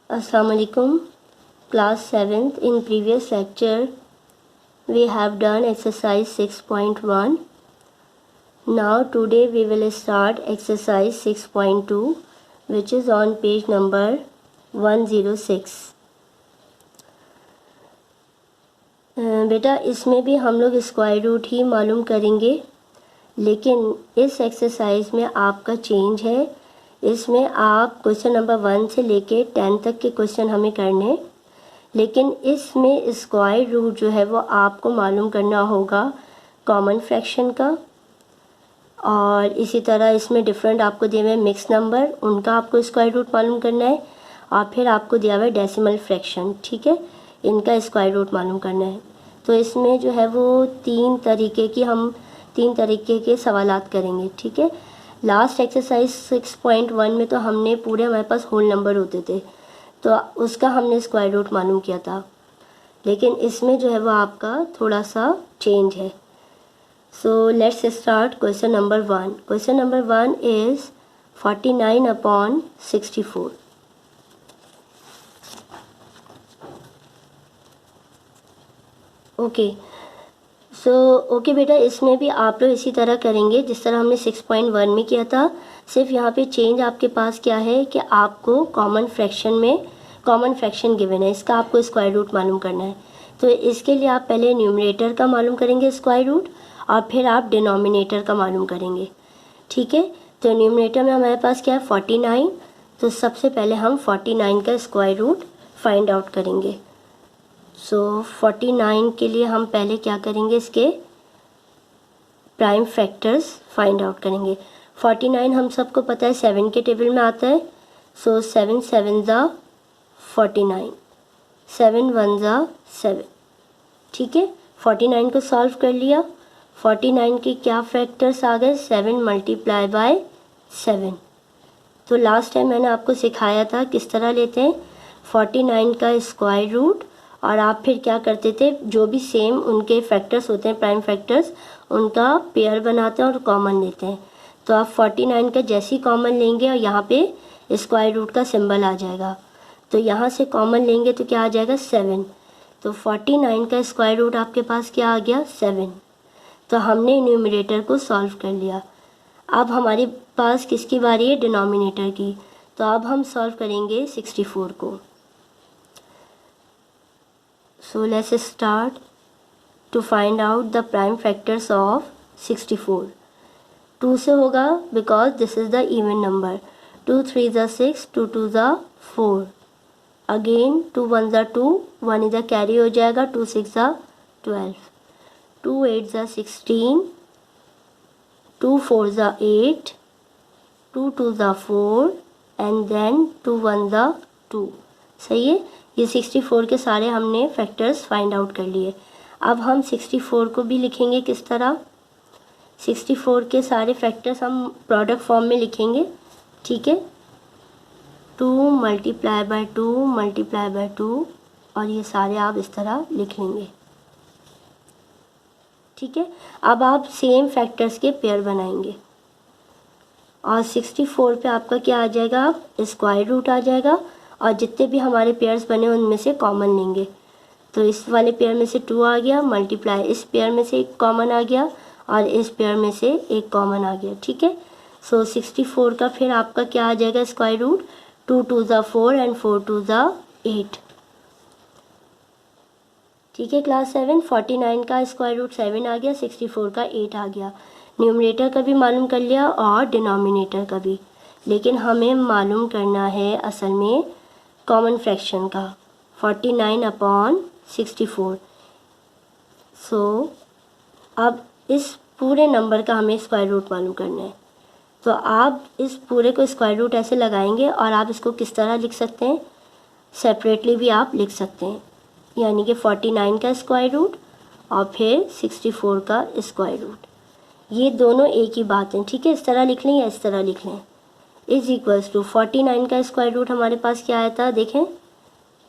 Assalamualaikum, class 7th. In previous lecture we have done exercise 6.1. Now today we will start exercise 6.2, which is on page number 106. बेटा इसमें भी हम लोग square root ही मालूम करेंगे, लेकिन इस एक्सरसाइज में आपका चेंज है। इसमें आप क्वेश्चन नंबर 1 से लेके 10 तक के क्वेश्चन हमें करने, लेकिन इसमें स्क्वायर रूट जो है वो आपको मालूम करना होगा कॉमन फ्रैक्शन का, और इसी तरह इसमें डिफरेंट आपको दिए हुए मिक्स नंबर, उनका आपको स्क्वायर रूट मालूम करना है, और फिर आपको दिया हुआ है डेसिमल फ्रैक्शन। ठीक है, इनका स्क्वायर रूट मालूम करना है। तो इसमें जो है वो तीन तरीके के सवालात करेंगे। ठीक है, लास्ट एक्सरसाइज 6.1 में तो हमने पूरे हमारे पास होल नंबर होते थे, तो उसका हमने स्क्वायर रूट मालूम किया था, लेकिन इसमें जो है वो आपका थोड़ा सा चेंज है। So let's start question number 1। Question number 1 is 49/64। Okay बेटा, इसमें भी आप लोग इसी तरह करेंगे जिस तरह हमने 6.1 में किया था। सिर्फ यहाँ पे चेंज आपके पास क्या है कि आपको कॉमन फ्रैक्शन गिवन है, इसका आपको स्क्वायर रूट मालूम करना है। तो इसके लिए आप पहले न्यूमरेटर का मालूम करेंगे स्क्वायर रूट, और फिर आप डिनोमिनेटर का मालूम करेंगे। ठीक है, तो न्यूमरेटर में हमारे पास क्या है 49, तो सबसे पहले हम 49 का स्क्वायर रूट फाइंड आउट करेंगे। सो 49 के लिए हम पहले क्या करेंगे, इसके प्राइम फैक्टर्स फाइंड आउट करेंगे। 49 हम सबको पता है 7 के टेबल में आता है। सो 7 7 ज़ा 49, 7 1 ज़ा 7। ठीक है, 49 को सॉल्व कर लिया। 49 के क्या फैक्टर्स आ गए, 7 मल्टीप्लाई बाय 7। तो लास्ट टाइम मैंने आपको सिखाया था किस तरह लेते हैं 49 का स्क्वायर रूट, और आप फिर क्या करते थे, जो भी सेम उनके फैक्टर्स होते हैं प्राइम फैक्टर्स, उनका पेयर बनाते हैं और कॉमन लेते हैं। तो आप 49 का जैसे ही कॉमन लेंगे और यहाँ पे स्क्वायर रूट का सिंबल आ जाएगा, तो यहाँ से कॉमन लेंगे तो क्या आ जाएगा 7। तो 49 का स्क्वायर रूट आपके पास क्या आ गया 7। तो हमने न्यूमरेटर को सॉल्व कर लिया। अब हमारे पास किसकी बारी है, डिनोमिनेटर की। तो अब हम सॉल्व करेंगे 64 को। So let's start to find out the prime factors of 64. 2 से होगा because this is the even number. 2 3 ज़ा 6, 2 2 ज़ा 4. Again 2 1 ज़ा 2, 1 इधर कैरी हो जाएगा, 2 6 ज़ा 12, 2 8 ज़ा 16, 2 4 ज़ा 8, 2 2 ज़ा 4, and then 2 1 ज़ा 2। सही है, ये 64 के सारे हमने फैक्टर्स फाइंड आउट कर लिए। अब हम 64 को भी लिखेंगे किस तरह, 64 के सारे फैक्टर्स हम प्रोडक्ट फॉर्म में लिखेंगे। ठीक है, 2 मल्टीप्लाई बाय 2 मल्टीप्लाई बाय 2, और ये सारे आप इस तरह लिख लेंगे। ठीक है, अब आप सेम फैक्टर्स के पेयर बनाएंगे, और 64 पे आपका क्या आ जाएगा, स्क्वायर रूट आ जाएगा, और जितने भी हमारे पेयर्स बने उनमें से कॉमन लेंगे। तो इस वाले पेयर में से 2 आ गया, मल्टीप्लाई इस पेयर में से एक कॉमन आ गया, और इस पेयर में से एक कॉमन आ गया। ठीक है, सो 64 का फिर आपका क्या आ जाएगा स्क्वायर रूट, 2 2 ज़ा 4 एंड 4 2 ज़ा 8। ठीक है, क्लास 7 49 का स्क्वायर रूट 7 आ गया, 64 का 8 आ गया। न्यूमरेटर का भी मालूम कर लिया और डिनोमिनेटर का भी, लेकिन हमें मालूम करना है असल में कॉमन फ्रैक्शन का 49/64। सो अब इस पूरे नंबर का हमें स्क्वायर रूट मालूम करना है। तो आप इस पूरे को स्क्वायर रूट ऐसे लगाएंगे, और आप इसको किस तरह लिख सकते हैं, सेपरेटली भी आप लिख सकते हैं, यानी कि 49 का स्क्वायर रूट और फिर 64 का स्क्वायर रूट, ये दोनों एक ही बात है। ठीक है, इस तरह लिख लें या इस तरह लिख लें, इज इक्वल्स टू 49 का स्क्वायर रूट हमारे पास क्या आया था, देखें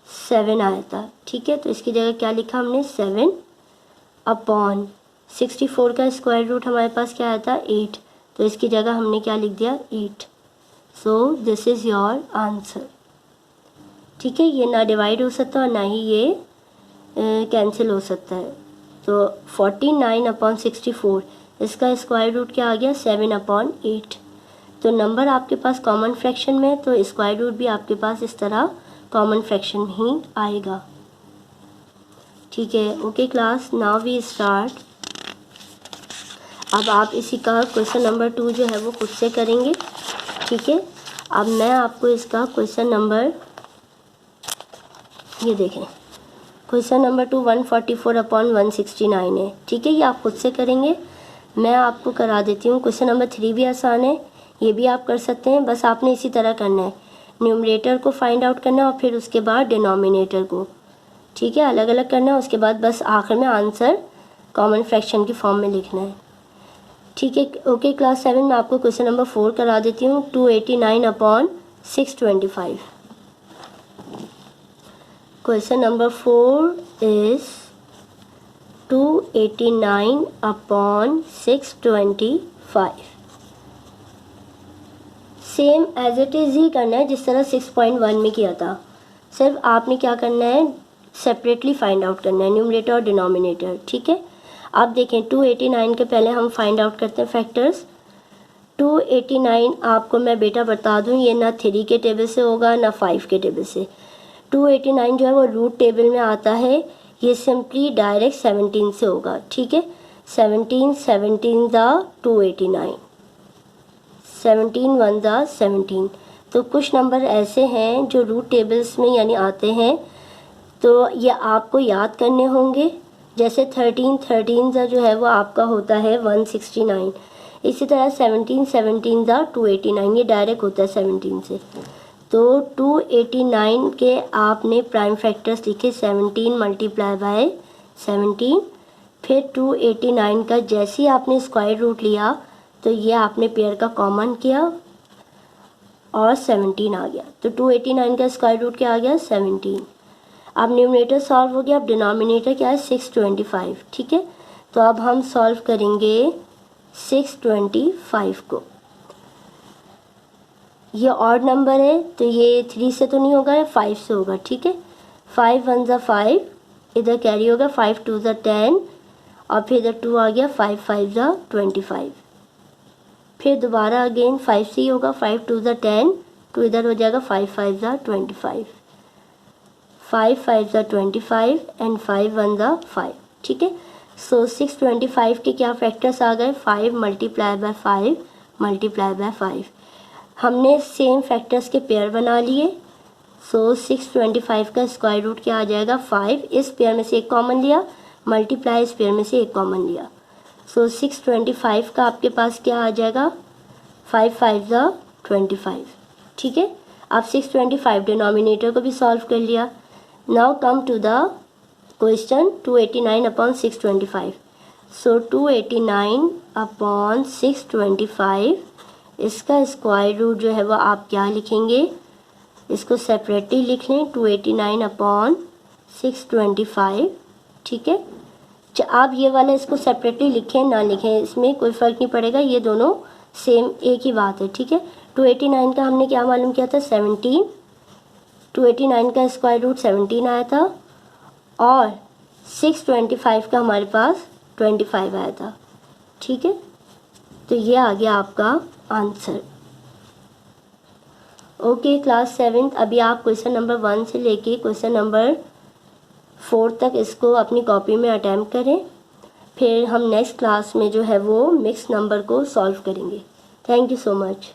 7 आया था। ठीक है, तो इसकी जगह क्या लिखा हमने 7/64 का स्क्वायर रूट हमारे पास क्या आया था 8, तो इसकी जगह हमने क्या लिख दिया 8। So this is your answer. ठीक है, ये ना डिवाइड हो सकता और ना ही ये कैंसिल हो सकता है। तो 49/64 इसका स्क्वायर रूट क्या आ गया 7/8। तो नंबर आपके पास कॉमन फ्रैक्शन में है तो स्क्वायर रूट भी आपके पास इस तरह कॉमन फ्रैक्शन में ही आएगा। ठीक है, okay class, now we start. अब आप इसी का क्वेश्चन नंबर 2 जो है वो खुद से करेंगे। ठीक है, अब मैं आपको इसका क्वेश्चन नंबर, ये देखें, क्वेश्चन नंबर 2 144/169 है। ठीक है, ये आप खुद से करेंगे, मैं आपको करा देती हूँ। क्वेश्चन नंबर 3 भी आसान है, ये भी आप कर सकते हैं। बस आपने इसी तरह करना है, न्यूमरेटर को फाइंड आउट करना है और फिर उसके बाद डिनोमिनेटर को, ठीक है, अलग अलग करना है। उसके बाद बस आखिर में आंसर कॉमन फ्रैक्शन की फॉर्म में लिखना है। ठीक है, ओके क्लास 7 में आपको क्वेश्चन नंबर 4 करा देती हूँ। 289/625। Question number 4 is 289/625। Same as it is ही करना है जिस तरह 6.1 में किया था। सिर्फ आपने क्या करना है, सेपरेटली फाइंड आउट करना है न्यूमरेटर और डिनोमिनेटर। ठीक है, आप देखें 289 के पहले हम फाइंड आउट करते हैं फैक्टर्स। 289 आपको मैं बेटा बता दूं, ये ना 3 के टेबल से होगा ना 5 के टेबल से। 289 जो है वो रूट टेबल में आता है, ये सिंपली डायरेक्ट 17 से होगा। ठीक है, 17 17 दा 289, 17 1 दा 17। तो कुछ नंबर ऐसे हैं जो रूट टेबल्स में यानी आते हैं, तो ये आपको याद करने होंगे। जैसे 13 दा जो है वो आपका होता है 169। इसी तरह 17 17 दा 289, ये डायरेक्ट होता है 17 से। तो 289 के आपने प्राइम फैक्टर्स लिखे 17 मल्टीप्लाई बाय 17। फिर 289 का जैसे ही आपने स्क्वायर रूट लिया तो ये आपने पेयर का कॉमन किया और 17 आ गया। तो 289 का स्क्वायर रूट क्या आ गया 17। अब न्यूमरेटर सॉल्व हो गया, अब डिनोमिनेटर क्या है 625। ठीक है, तो अब हम सॉल्व करेंगे 625 को। ये ऑड नंबर है तो ये 3 से तो नहीं होगा, या 5 से होगा। ठीक है, 5 1 ज़ा 5, इधर कैरी होगा 5 2 ज़ा 10 और फिर इधर 2 आ गया, 5 5 ज़ा 25। फिर दोबारा अगेन 5 से ही होगा, 5 2 ज़ा 10, तो इधर हो जाएगा 5 5 ज़ा 25, 5 5 ज़ा 25 एंड 5 1 ज़ा 5। ठीक है, सो 625 के क्या फैक्टर्स आ गए, 5 मल्टीप्लाई बाय 5 मल्टीप्लाई बाय 5। हमने सेम फैक्टर्स के पेयर बना लिए। सो 625 का स्क्वायर रूट क्या आ जाएगा 5, इस पेयर में से एक कॉमन लिया, मल्टीप्लाई इस पेयर में से एक कॉमन लिया। सो 625 का आपके पास क्या आ जाएगा 5 5 ज़ा 25। ठीक है, अब 625 डिनोमिनेटर को भी सॉल्व कर लिया। Now come to the question 289/625। So 289/625 इसका स्क्वायर रूट जो है वो आप क्या लिखेंगे, इसको सेपरेटली लिख लें 289/625। ठीक है, आप ये वाला इसको सेपरेटली लिखें ना लिखें इसमें कोई फ़र्क नहीं पड़ेगा, ये दोनों सेम एक ही बात है। ठीक है, 289 का हमने क्या मालूम किया था 17, 289 का स्क्वायर रूट 17 आया था और 625 का हमारे पास 25 आया था। ठीक है, तो ये आ गया आपका आंसर। ओके क्लास 7, अभी आप क्वेश्चन नंबर 1 से लेके क्वेश्चन नंबर 4 तक इसको अपनी कॉपी में अटैम्प्ट करें, फिर हम नेक्स्ट क्लास में जो है वो मिक्स नंबर को सॉल्व करेंगे। Thank you so much.